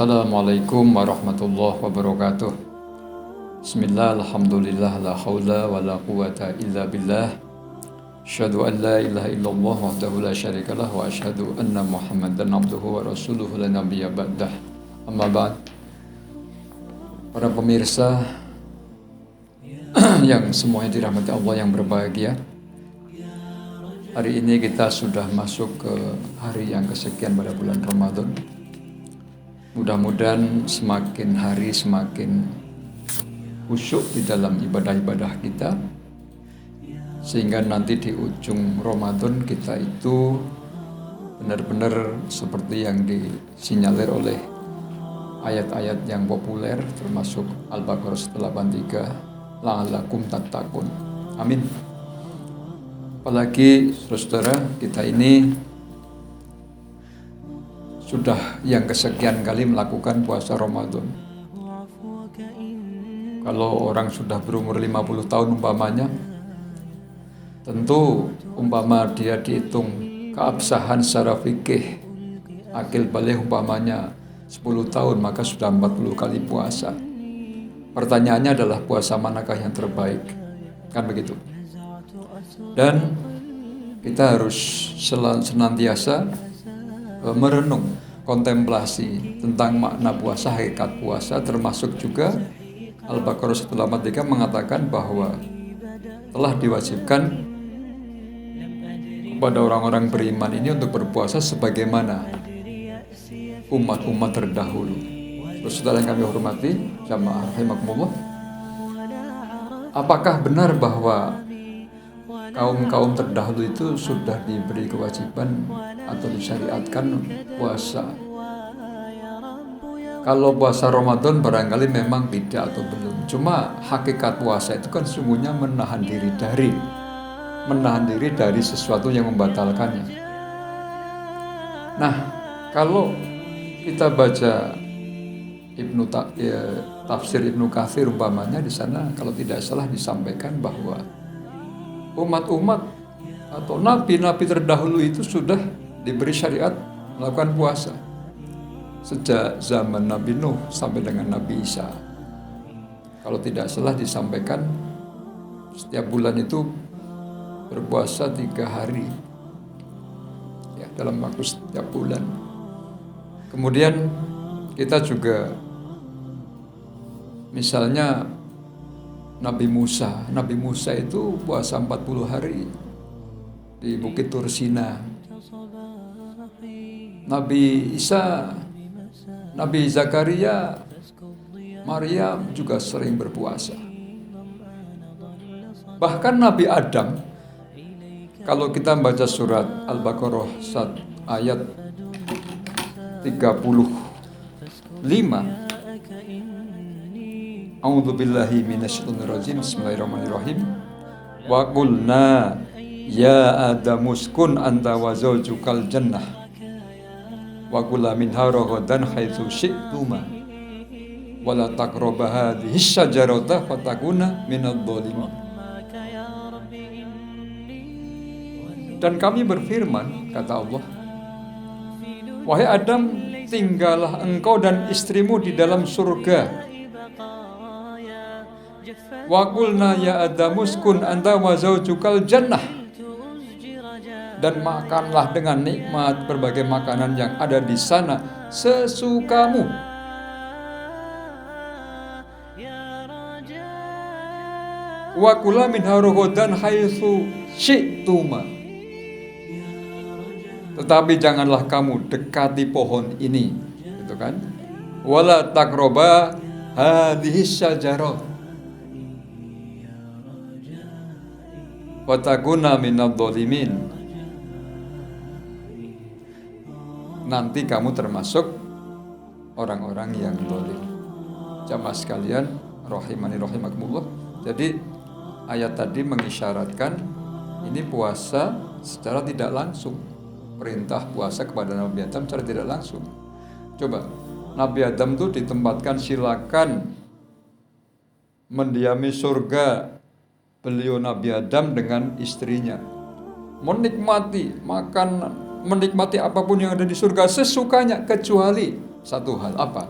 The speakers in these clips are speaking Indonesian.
Assalamualaikum warahmatullahi wabarakatuh. Bismillah, alhamdulillah, la hawla wa la quwata illa billah. Asyhadu an la ilaha illallah wahdahu la syarikalah wa asyhadu anna Muhammadan abduhu wa rasuluhu la nabiyya ba'dah. Amma ba'd. Para pemirsa yang semuanya dirahmati Allah yang berbahagia. Hari ini kita sudah masuk ke hari yang kesekian pada bulan Ramadan. Mudah-mudahan semakin hari semakin khusyuk di dalam ibadah-ibadah kita, sehingga nanti di ujung Ramadan kita itu benar-benar seperti yang disinyalir oleh ayat-ayat yang populer, termasuk Al-Baqarah 83, la'allakum tattaqun. Amin. Apalagi saudara kita ini sudah yang kesekian kali melakukan puasa Ramadan. Kalau orang sudah berumur 50 tahun umpamanya, tentu umpama dia dihitung keabsahan secara fikih, akil balik umpamanya 10 tahun, maka sudah 40 kali puasa. Pertanyaannya adalah puasa manakah yang terbaik? Kan begitu. Dan kita harus senantiasa merenung, kontemplasi tentang makna puasa, hakikat puasa, termasuk juga Al-Baqarah 183 mengatakan bahwa telah diwajibkan kepada orang-orang beriman ini untuk berpuasa sebagaimana umat-umat terdahulu. Saudara yang kami hormati, jamaah rahimakumullah, apakah benar bahwa kaum-kaum terdahulu itu sudah diberi kewajiban atau disyariatkan puasa? Kalau puasa Ramadan barangkali memang tidak atau belum. Cuma hakikat puasa itu kan sungguhnya menahan diri dari sesuatu yang membatalkannya. Nah, kalau kita baca tafsir Ibnu Katsir umpamanya, di sana kalau tidak salah disampaikan bahwa umat-umat atau nabi-nabi terdahulu itu sudah diberi syariat melakukan puasa sejak zaman Nabi Nuh sampai dengan Nabi Isa. Kalau tidak salah disampaikan setiap bulan itu berpuasa 3 hari ya, dalam waktu setiap bulan. Kemudian kita juga misalnya Nabi Musa itu puasa 40 hari di Bukit Tursina. Nabi Isa, Nabi Zakaria, Maryam juga sering berpuasa. Bahkan Nabi Adam, kalau kita baca surat Al-Baqarah ayat 35, A'udzubillahi minasyaitonirrajim. Bismillahirrahmanirrahim. Wa qulna ya Adamu uskun anta wa zawjukal jannah wa kula minha ragadan haitsu syi'tuma wa la taqrabu hadhihi syajarata fatakuna minadh dhalimin. Dan kami berfirman, kata Allah, wahai Adam, tinggallah engkau dan istrimu di dalam surga. Wa qulna ya Adamu uskun anta wa zawjukal jannah, dan makanlah dengan nikmat berbagai makanan yang ada di sana sesukamu. Wa kula minha ragadan haitsu syi'tuma, tetapi janganlah kamu dekati pohon ini, gitu kan? Wala taqraba hadhihi syajarah watakuna minadh dhalimin, nanti kamu termasuk orang-orang yang zalim. Jamaah sekalian, rahimani rahimakumullah. Jadi ayat tadi mengisyaratkan ini puasa secara tidak langsung. Perintah puasa kepada Nabi Adam secara tidak langsung. Coba, Nabi Adam itu ditempatkan silakan mendiami surga beliau Nabi Adam dengan istrinya. Menikmati makanan, menikmati apapun yang ada di surga sesukanya kecuali satu hal, apa?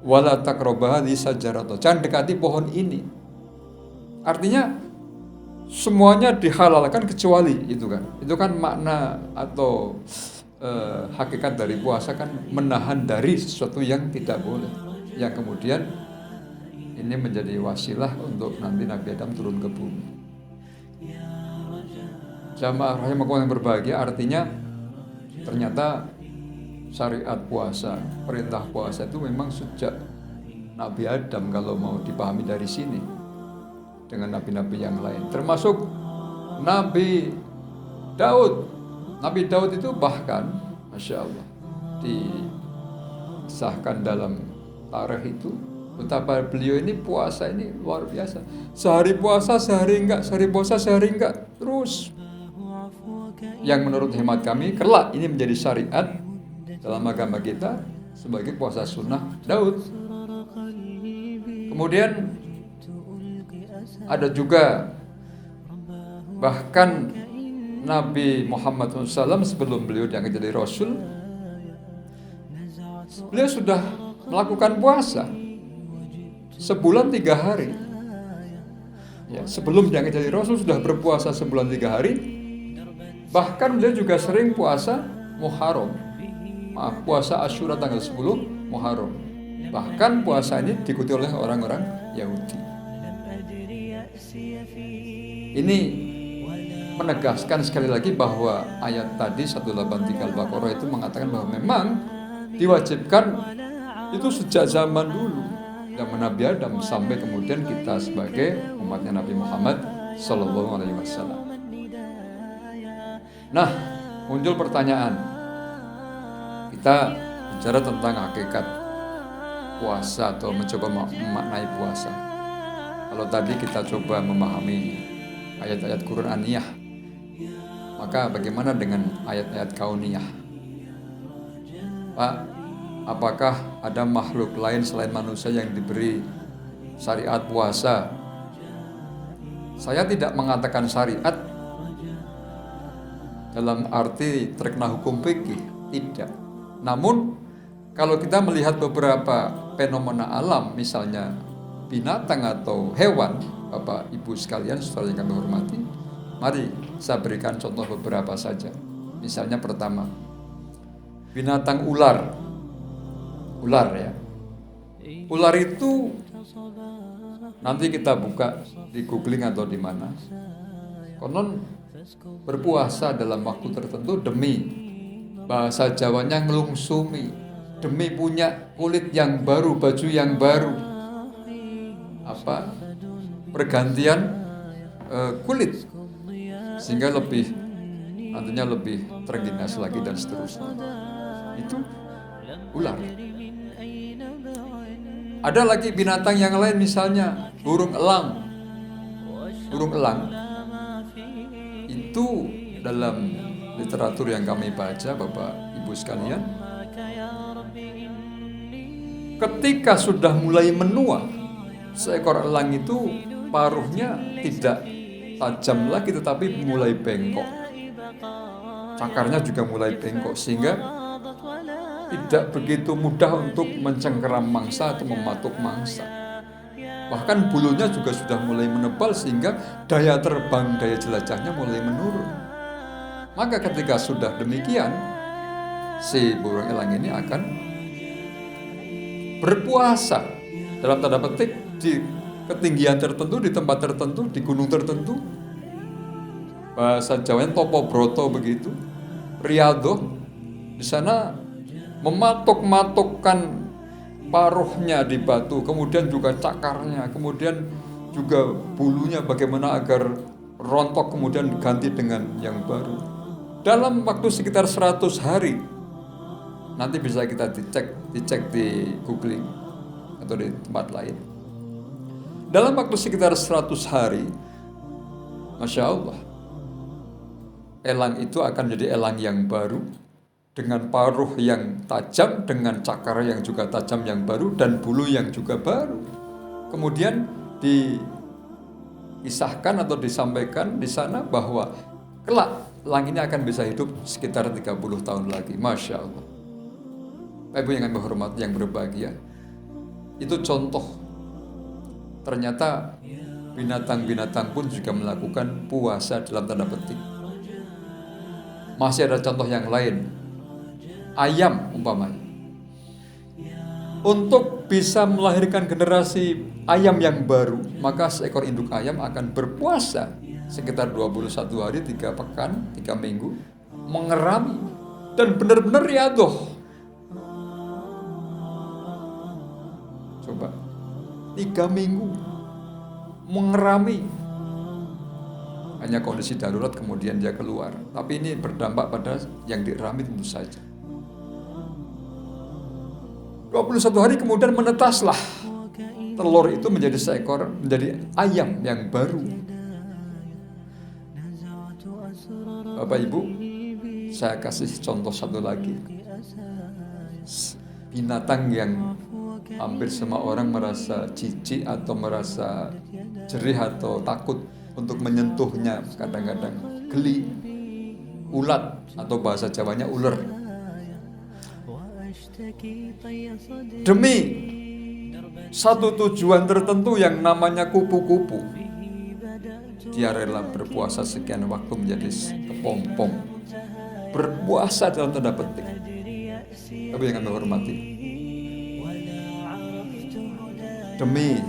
Wala taqrabu hadhihi syajarah. Jangan dekati pohon ini. Artinya semuanya dihalalkan kecuali itu kan. Itu kan makna atau hakikat dari puasa kan menahan dari sesuatu yang tidak boleh. Yang kemudian ini menjadi wasilah untuk nanti Nabi Adam turun ke bumi. Jamaah rahimakumullah yang berbahagia, artinya ternyata syariat puasa, perintah puasa itu memang sejak Nabi Adam kalau mau dipahami dari sini. Dengan nabi-nabi yang lain, termasuk Nabi Daud. Nabi Daud itu bahkan, Masya Allah, disahkan dalam tarikh itu betapa beliau ini puasa ini luar biasa. Sehari puasa, sehari enggak, sehari puasa, sehari enggak, terus. Yang menurut hemat kami, kelak ini menjadi syariat dalam agama kita sebagai puasa sunnah Daud. Kemudian ada juga bahkan Nabi Muhammad SAW sebelum beliau diangkat jadi Rasul, beliau sudah melakukan puasa sebulan 3 hari. Ya, sebelum diangkat jadi Rasul sudah berpuasa sebulan 3 hari. Bahkan beliau juga sering puasa Muharram, puasa Asyura tanggal 10 Muharram. Bahkan puasa ini diikuti oleh orang-orang Yahudi. Ini menegaskan sekali lagi bahwa ayat tadi 183 Al-Baqarah itu mengatakan bahwa memang diwajibkan itu sejak zaman dulu zaman Nabi Adam sampai kemudian kita sebagai umatnya Nabi Muhammad Sallallahu Alaihi Wasallam. Nah, muncul pertanyaan, kita bicara tentang hakikat puasa atau mencoba memaknai puasa. Kalau tadi kita coba memahami ayat-ayat Qur'aniyah, maka bagaimana dengan ayat-ayat kauniyah? Pak, apakah ada makhluk lain selain manusia yang diberi syariat puasa? Saya tidak mengatakan syariat dalam arti terkena hukum fikih, tidak. Namun kalau kita melihat beberapa fenomena alam, misalnya binatang atau hewan, Bapak Ibu sekalian, saudara yang kami hormati, mari saya berikan contoh beberapa saja. Misalnya pertama, binatang ular ya. Ular itu nanti kita buka di googling atau di mana, konon berpuasa dalam waktu tertentu demi, bahasa Jawanya ngelungsumi, demi punya kulit yang baru, baju yang baru, pergantian kulit, sehingga nantinya lebih terengginas lagi dan seterusnya. Itu ular. Ada lagi binatang yang lain, misalnya burung elang. Burung elang itu dalam literatur yang kami baca, Bapak Ibu sekalian, ketika sudah mulai menua, seekor elang itu paruhnya tidak tajam lagi tetapi mulai bengkok. Cakarnya juga mulai bengkok sehingga tidak begitu mudah untuk mencengkeram mangsa atau mematuk mangsa. Bahkan bulunya juga sudah mulai menebal sehingga daya terbang, daya jelajahnya mulai menurun. Maka ketika sudah demikian, si burung elang ini akan berpuasa dalam tanda petik di ketinggian tertentu, di tempat tertentu, di gunung tertentu. Bahasa Jawanya topo broto begitu, riadoh. Di sana mematuk-matukkan paruhnya di batu, kemudian juga cakarnya, kemudian juga bulunya bagaimana agar rontok kemudian diganti dengan yang baru. Dalam waktu sekitar 100 hari Nanti bisa kita dicek di googling atau di tempat lain. Dalam waktu sekitar 100 hari, Masya Allah, elang itu akan menjadi elang yang baru, dengan paruh yang tajam, dengan cakar yang juga tajam yang baru, dan bulu yang juga baru. Kemudian disahkan atau disampaikan di sana bahwa kelak elang ini akan bisa hidup sekitar 30 tahun lagi. Masya Allah. Bapak Ibu yang kami hormati, yang berbahagia, itu contoh. Ternyata binatang-binatang pun juga melakukan puasa dalam tanda petik. Masih ada contoh yang lain. Ayam umpamanya. Untuk bisa melahirkan generasi ayam yang baru, maka seekor induk ayam akan berpuasa sekitar 21 hari, 3 pekan, 3 minggu, mengerami dan benar-benar riadoh. Coba 3 minggu mengerami, hanya kondisi darurat kemudian dia keluar. Tapi ini berdampak pada yang dirami tentu saja. 21 hari kemudian menetaslah telur itu menjadi ayam yang baru. Bapak Ibu, saya kasih contoh satu lagi. Binatang yang hampir semua orang merasa jijik atau merasa jerih atau takut untuk menyentuhnya, kadang-kadang geli, ulat atau bahasa Jawanya ular. Demi satu tujuan tertentu yang namanya kupu-kupu, dia rela berpuasa sekian waktu menjadi kepompong, berpuasa dalam tanda petik. Tapi yang kami hormati, demi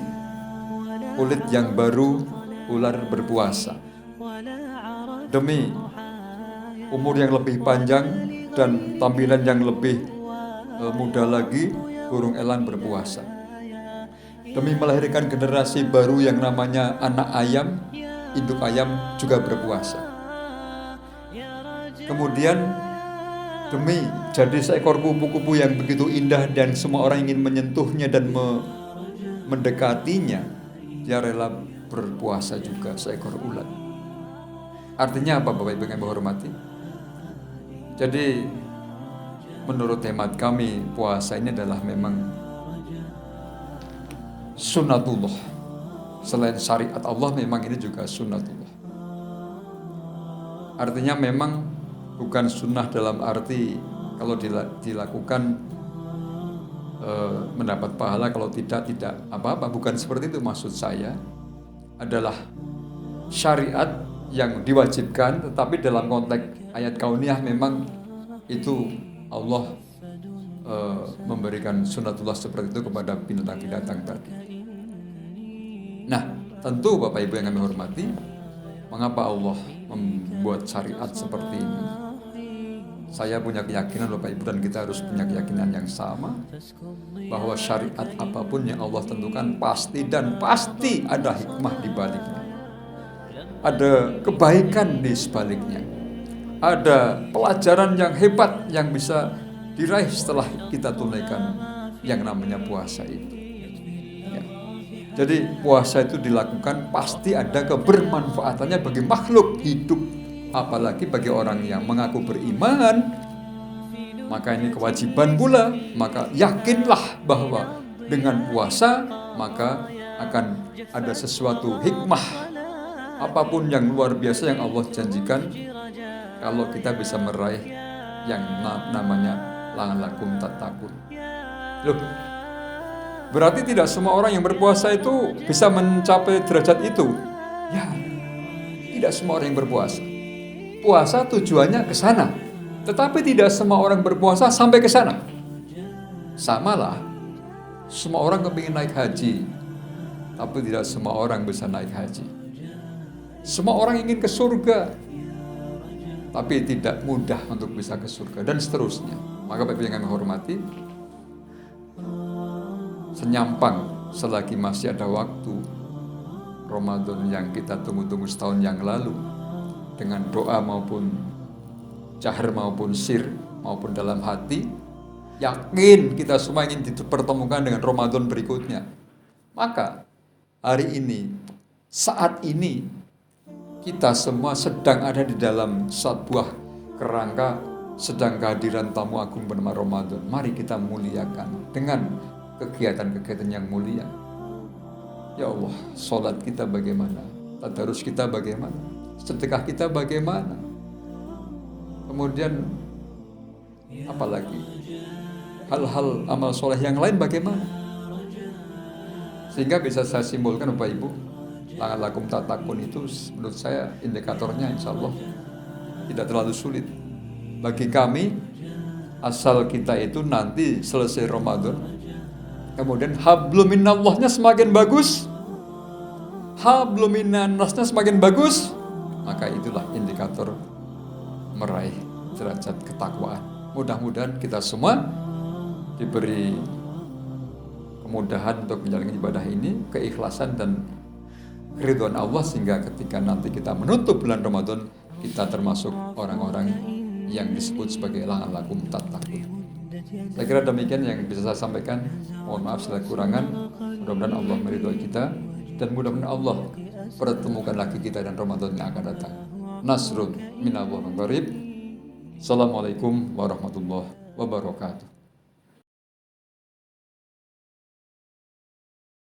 kulit yang baru, ular berpuasa. Demi umur yang lebih panjang dan tampilan yang lebih muda lagi, burung elang berpuasa. Demi melahirkan generasi baru yang namanya anak ayam, induk ayam juga berpuasa. Kemudian demi jadi seekor kupu-kupu yang begitu indah dan semua orang ingin menyentuhnya dan mendekatinya, dia rela berpuasa juga seekor ulat. Artinya apa Bapak Ibu yang hormati? Jadi menurut hemat kami, puasa ini adalah memang sunnatullah. Selain syariat Allah, memang ini juga sunnatullah. Artinya memang bukan sunnah dalam arti kalau dilakukan mendapat pahala, kalau tidak apa-apa. Bukan seperti itu maksud saya. Adalah syariat yang diwajibkan, tetapi dalam konteks ayat kauniyah memang itu Allah memberikan sunnatullah seperti itu kepada binatang-binatang tadi. Nah, tentu Bapak Ibu yang kami hormati, mengapa Allah membuat syariat seperti ini? Saya punya keyakinan Bapak Ibu dan kita harus punya keyakinan yang sama, bahwa syariat apapun yang Allah tentukan pasti ada hikmah di baliknya. Ada kebaikan di sebaliknya. Ada pelajaran yang hebat yang bisa diraih setelah kita tunaikan yang namanya puasa itu. Ya. Jadi puasa itu dilakukan pasti ada kebermanfaatannya bagi makhluk hidup, apalagi bagi orang yang mengaku beriman. Maka ini kewajiban pula, maka yakinlah bahwa dengan puasa maka akan ada sesuatu hikmah apapun yang luar biasa yang Allah janjikan kalau kita bisa meraih yang namanya la'allakum tattaqun. Loh, berarti tidak semua orang yang berpuasa itu bisa mencapai derajat itu? Ya, tidak semua orang yang berpuasa. Puasa tujuannya ke sana, tetapi tidak semua orang berpuasa sampai ke sana. Samalah, semua orang kepingin naik haji, tapi tidak semua orang bisa naik haji. Semua orang ingin ke surga, tapi tidak mudah untuk bisa ke surga, dan seterusnya. Maka Bapak yang kami hormati, senyampang selagi masih ada waktu Ramadan yang kita tunggu-tunggu setahun yang lalu, dengan doa maupun jahar maupun sir maupun dalam hati, yakin kita semua ingin dipertemukan dengan Ramadan berikutnya. Maka hari ini, saat ini, kita semua sedang ada di dalam sebuah kerangka sedang kehadiran tamu agung bernama Ramadan. Mari kita muliakan dengan kegiatan-kegiatan yang mulia. Ya Allah, sholat kita bagaimana? Tadarus kita bagaimana? Sedekah kita bagaimana? Kemudian apalagi hal-hal amal soleh yang lain bagaimana? Sehingga bisa saya simpulkan Bapak Ibu, la'an lakum tattaqun itu menurut saya indikatornya insya Allah tidak terlalu sulit. Bagi kami, asal kita itu nanti selesai Ramadan, kemudian hablum minallahnya semakin bagus, hablum minnannasnya semakin bagus, maka itulah indikator meraih derajat ketakwaan. Mudah-mudahan kita semua diberi kemudahan untuk menjalankan ibadah ini, keikhlasan dan keridhaan Allah, sehingga ketika nanti kita menutup bulan Ramadan, kita termasuk orang-orang yang disebut sebagai la'an lakum tattaqun. Saya kira demikian yang bisa saya sampaikan. Mohon maaf segala kekurangan. Mudah-mudahan Allah meridhai kita dan mudah-mudahan Allah pertemukan lagi kita dan Ramadan yang akan datang. Nasrun minallahi wa qarib. Assalamualaikum warahmatullahi wabarakatuh.